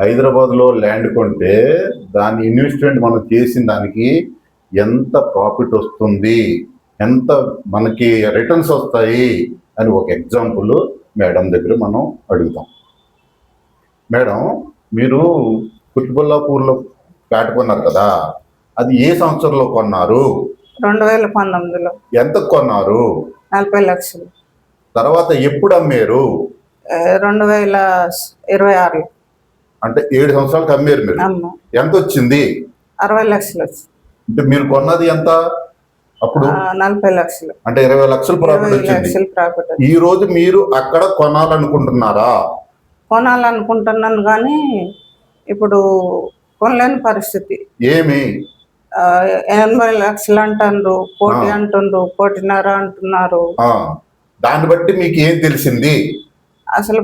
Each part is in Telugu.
హైదరాబాద్లో ల్యాండ్ కొంటే దాని ఇన్వెస్ట్మెంట్ మనం చేసిన దానికి ఎంత ప్రాఫిట్ వస్తుంది, ఎంత మనకి రిటర్న్స్ వస్తాయి అని ఒక ఎగ్జాంపుల్ మేడం దగ్గర మనం అడుగుతాం. మేడం, మీరు కుత్బుల్లాపూర్లో ఫ్లాట్ కొన్నారు కదా, అది ఏ సంవత్సరంలో కొన్నారు? 2019లో. ఎంత కొన్నారు? 40 లక్షలు. తర్వాత ఎప్పుడు అమ్మారు? 2026లో. అంటే 7 సంవత్సరాలకు అమ్మారు మీరు. ఎంత వచ్చింది? 60 లక్షలు వచ్చింది. అంటే మీరు కొన్నది ఎంత అప్పుడు? 40 లక్షలు. అంటే 20 లక్షలు ప్రాఫిట్ వచ్చింది. ఈ రోజు మీరు అక్కడ కొనాలనుకుంటున్నారా? కొనాలనుకుంటున్నాను, కానీ ఇప్పుడు కొనలేని పరిస్థితి. ఏమి? 80 లక్షలు అంటున్నారు, 1 కోటి అంటున్నారు, 1.5 కోటి అంటున్నారు. దాన్ని బట్టి మీకు ఏం తెలిసింది? అసలు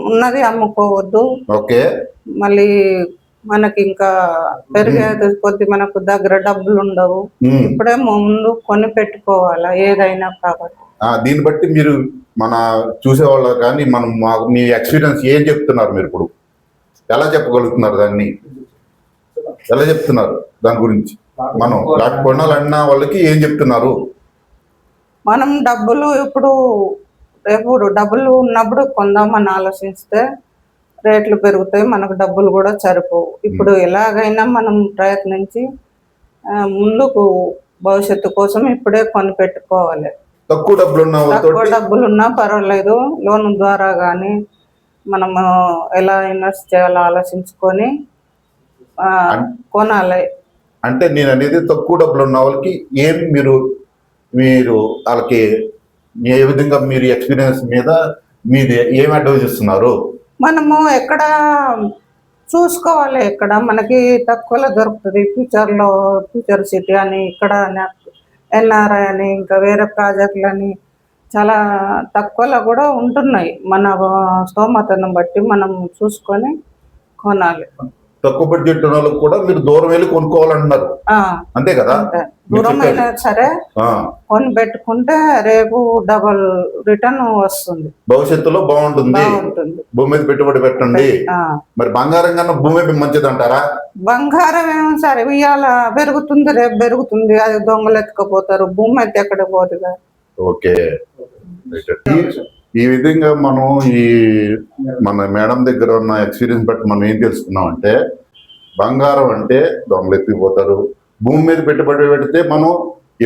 ఉన్నది అమ్ముకోవద్దు. ఓకే. మళ్ళీ మనకి ఇంకా పెరిగేది కొద్ది మనకు దగ్గర డబ్బులు ఉండవు. ఇప్పుడే ముందు కొని పెట్టుకోవాలా ఏదైనా కాబట్టి. దీన్ని బట్టి మీరు మన చూసేవాళ్ళు కానీ మనం మీ ఎక్స్పీరియన్స్ ఏం చెప్తున్నారు? మీరు ఇప్పుడు ఎలా చెప్పగలుగుతున్నారు? దాన్ని ఎలా చెప్తున్నారు? దాని గురించి మనం ఫ్లాట్ కొనాలన్న వాళ్ళకి ఏం చెప్తున్నారు? మనం డబ్బులు ఇప్పుడు రేపు డబ్బులు ఉన్నప్పుడు కొందామని ఆలోచిస్తే రేట్లు పెరుగుతాయి, మనకు డబ్బులు కూడా సరిపోవు. ఇప్పుడు ఎలాగైనా మనం ప్రయత్నించి ముందుకు భవిష్యత్తు కోసం ఇప్పుడే కొని పెట్టుకోవాలి. తక్కువ డబ్బులున్నా పర్వాలేదు, లోన్ ద్వారా కానీ మనము ఎలా ఇన్వెస్ట్ చేయాలో ఆలోచించుకొని కొనాలి. అంటే నేను అనేది తక్కువ డబ్బులు ఉన్న వాళ్ళకి ఏం మీరు వాళ్ళకి ఏ విధంగా మీరు ఎక్స్పీరియన్స్ మీద మీది ఏం అడ్వైజ్ ఇస్తున్నారు? మనము ఎక్కడ చూసుకోవాలి, ఎక్కడ మనకి తక్కువలో దొరుకుతుంది. ఫ్యూచర్ సిటీ అని, ఇక్కడ ఎన్ఆర్ఐ అని, ఇంకా వేరే ప్రాజెక్టులని చాలా తక్కువలో కూడా ఉంటున్నాయి. మన స్తోమతను బట్టి మనం చూసుకొని కొనాలి. తక్కువ బడ్జెట్ ఉన్న వాళ్ళకి కూడా మీరు దూరం వెళ్ళి కొనుక్కోవాలంటున్నారు, అంతే కదా? దూరం అయినా సరే కొని పెట్టుకుంటే రేపు డబల్ రిటర్న్ వస్తుంది, భవిష్యత్తులో బాగుంటుంది. భూమి మీద పెట్టుబడి పెట్టండి. మరి బంగారం కన్నా భూమి మంచిది అంటారా? బంగారం ఏమో సరే ఇవాళ పెరుగుతుంది, రేపు పెరుగుతుంది, అది దొంగలు ఎత్తుకపోతారు, భూమి అయితే ఎక్కడ పోతుందా? ఓకే. ఈ విధంగా మనం మన మేడం దగ్గర ఉన్న ఎక్స్పీరియన్స్ బట్టి మనం ఏం తెలుసుకున్నామంటే, బంగారం అంటే దొంగలు ఎత్తిపోతారు, భూమి మీద పెట్టుబడి పెడితే మనం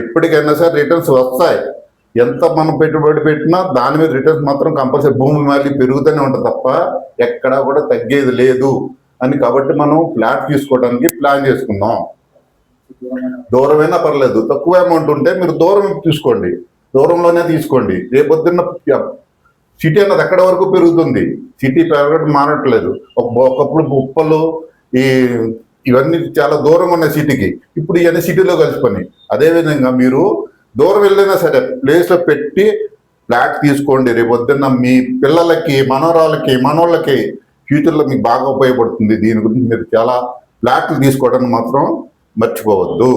ఎప్పటికైనా సరే రిటర్న్స్ వస్తాయి. ఎంత మనం పెట్టుబడి పెట్టినా దాని మీద రిటర్న్స్ మాత్రం కంపల్సరీ భూమి మళ్ళీ పెరుగుతూనే ఉంటుంది తప్ప ఎక్కడా కూడా తగ్గేది లేదు అని. కాబట్టి మనం ఫ్లాట్ తీసుకోవడానికి ప్లాన్ చేసుకుందాం. దూరమైనా పర్లేదు, తక్కువ అమౌంట్ ఉంటే మీరు దూరం తీసుకోండి, దూరంలోనే తీసుకోండి. రేపొద్దున్న సిటీ అన్నది ఎక్కడ వరకు పెరుగుతుంది, సిటీ పెరగడం మానట్లేదు. ఒకప్పుడు ఉప్పలు ఇవన్నీ చాలా దూరంగా ఉన్నాయి సిటీకి, ఇప్పుడు ఇవన్నీ సిటీలో కలిసిపోయి. అదేవిధంగా మీరు దూరం వెళ్ళినా సరే ప్లేస్లో పెట్టి ఫ్లాట్ తీసుకోండి. రేపొద్దున్న మీ పిల్లలకి, మనవరాలకి, మనోళ్ళకి ఫ్యూచర్లో మీకు బాగా ఉపయోగపడుతుంది. దీని గురించి మీరు చాలా ఫ్లాట్లు తీసుకోవడానికి మాత్రం మర్చిపోవద్దు.